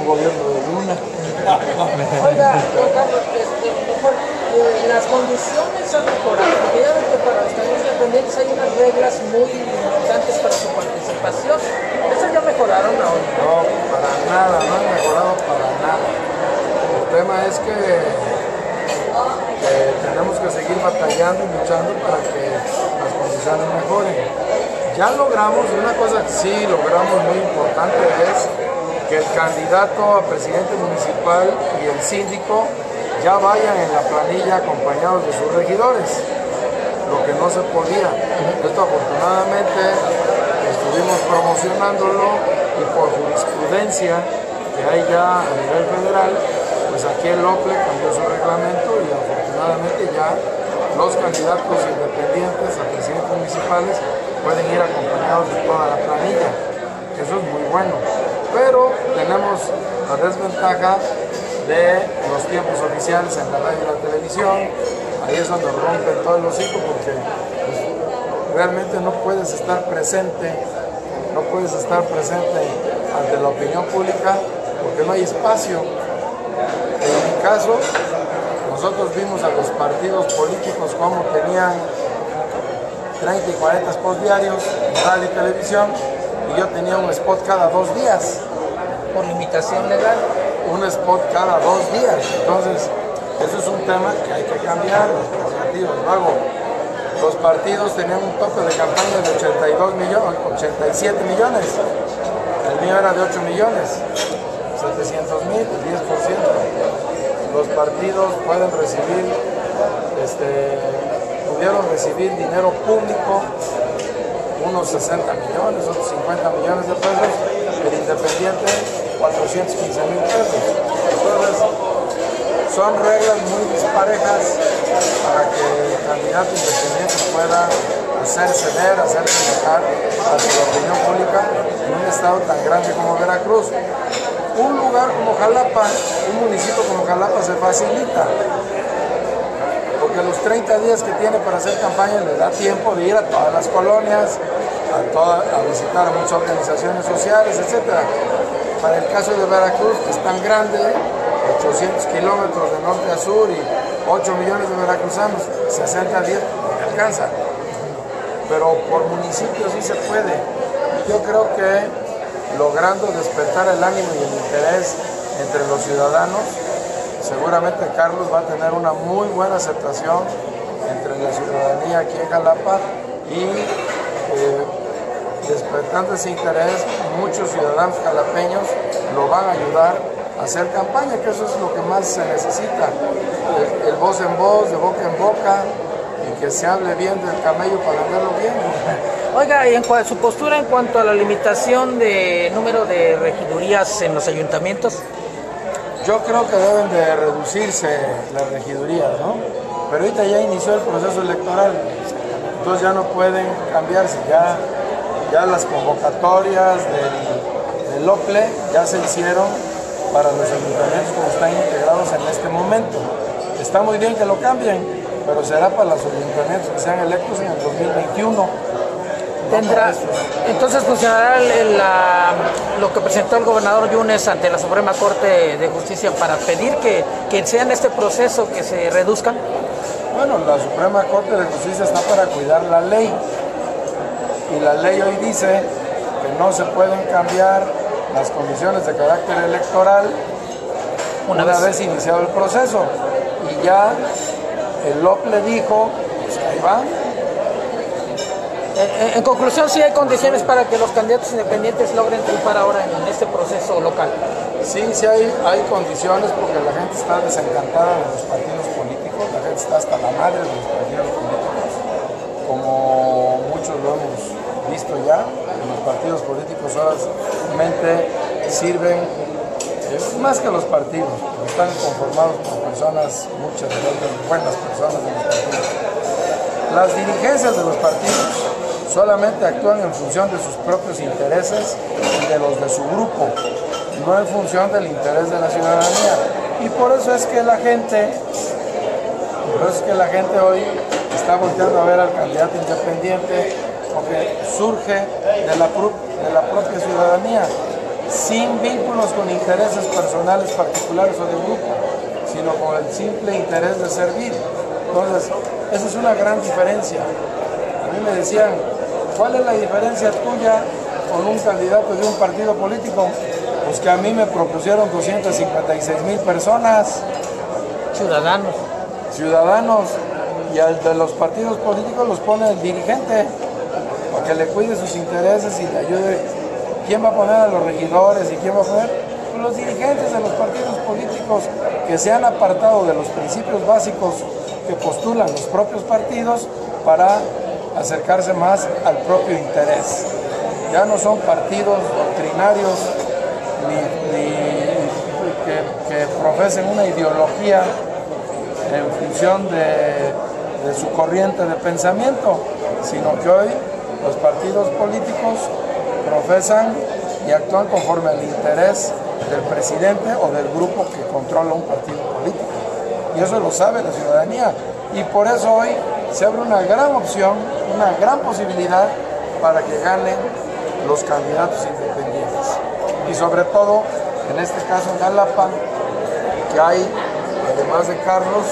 gobierno de Luna. Oiga, don Carlos, mejor, las condiciones han mejorado, porque ya ven que para los candidatos independientes hay unas reglas muy limitantes para su participación. ¿Esas ya mejoraron ahora? No, para nada, no han mejorado para nada. El tema es que tenemos que seguir batallando y luchando para que las condiciones mejoren. Ya logramos, una cosa que sí logramos muy importante es que el candidato a presidente municipal y el síndico ya vayan en la planilla acompañados de sus regidores, lo que no se podía. Esto afortunadamente estuvimos promocionándolo y por jurisprudencia que hay ya a nivel federal, pues aquí el OPLE cambió su reglamento y afortunadamente ya los candidatos independientes a presidentes municipales pueden ir acompañados de toda la planilla. Eso es muy bueno. Pero tenemos la desventaja de los tiempos oficiales en la radio y la televisión. Ahí es donde rompen todos los hijos porque pues, realmente no puedes estar presente ante la opinión pública porque no hay espacio. En mi caso, nosotros vimos a los partidos políticos como tenían 30 y 40 spots diarios en radio y televisión y yo tenía un spot cada 2 días. Por limitación legal. Un spot cada 2 días. Entonces, eso es un tema que hay que cambiar, los partidos. Luego, los partidos tenían un tope de campaña de 82 millones, 87 millones. El mío era de 8 millones, 700,000, 10%. Los partidos pueden recibir, pudieron recibir dinero público, unos 60 millones, otros 50 millones de pesos, el independiente 415,000 pesos. Entonces, son reglas muy disparejas para que el candidato independiente pueda hacerse ver, hacerse notar ante la opinión pública en un estado tan grande como Veracruz. Un lugar como Jalapa, un municipio como Jalapa se facilita, porque los 30 días que tiene para hacer campaña le da tiempo de ir a todas las colonias, a visitar a muchas organizaciones sociales, etc. Para el caso de Veracruz, que es tan grande, 800 kilómetros de norte a sur y 8 millones de veracruzanos, 60 días no alcanza. Pero por municipio sí se puede. Yo creo que logrando despertar el ánimo y el interés entre los ciudadanos, seguramente Carlos va a tener una muy buena aceptación entre la ciudadanía aquí en Jalapa y despertando ese interés, muchos ciudadanos jalapeños lo van a ayudar a hacer campaña, que eso es lo que más se necesita, el voz en voz, de boca en boca, y que se hable bien del camello para andarlo bien. Oiga, y su postura en cuanto a la limitación de número de regidurías en los ayuntamientos. Yo creo que deben de reducirse las regidurías, ¿no? Pero ahorita ya inició el proceso electoral, entonces ya no pueden cambiarse, ya las convocatorias del OPLE ya se hicieron para los ayuntamientos como están integrados en este momento. Está muy bien que lo cambien, pero será para los ayuntamientos que sean electos en el 2021. Entonces funcionará lo que presentó el gobernador Yunes ante la Suprema Corte de Justicia para pedir que sea en este proceso que se reduzcan. Bueno, la Suprema Corte de Justicia está para cuidar la ley y la ley hoy dice que no se pueden cambiar las condiciones de carácter electoral una vez iniciado el proceso y ya el OPLE dijo, pues ahí va. En conclusión, sí hay condiciones para que los candidatos independientes logren triunfar ahora en este proceso local. Sí hay condiciones porque la gente está desencantada de los partidos políticos, la gente está hasta la madre de los partidos políticos, como muchos lo hemos visto ya. Los partidos políticos solamente sirven más que los partidos, porque están conformados por personas, muchas de ellas buenas personas de los partidos. Las dirigencias de los partidos solamente actúan en función de sus propios intereses y de los de su grupo, no en función del interés de la ciudadanía. Y por eso es que la gente hoy está volteando a ver al candidato independiente, porque surge de la propia ciudadanía. sin vínculos con intereses personales particulares o de grupo, sino con el simple interés de servir. Entonces, esa es una gran diferencia. A mí me decían, ¿cuál es la diferencia tuya con un candidato de un partido político? Pues que a mí me propusieron 256,000 personas. Ciudadanos. Y al de los partidos políticos los pone el dirigente, para que le cuide sus intereses y le ayude. ¿Quién va a poner a los regidores y quién va a poner? Pues los dirigentes de los partidos políticos que se han apartado de los principios básicos que postulan los propios partidos para acercarse más al propio interés. Ya no son partidos doctrinarios ni que profesen una ideología en función de su corriente de pensamiento, sino que hoy los partidos políticos profesan y actúan conforme al interés del presidente o del grupo que controla un partido político. Y eso lo sabe la ciudadanía. Y por eso hoy se abre una gran opción, una gran posibilidad para que ganen los candidatos independientes. Y sobre todo, en este caso en Jalapa, que hay, además de Carlos,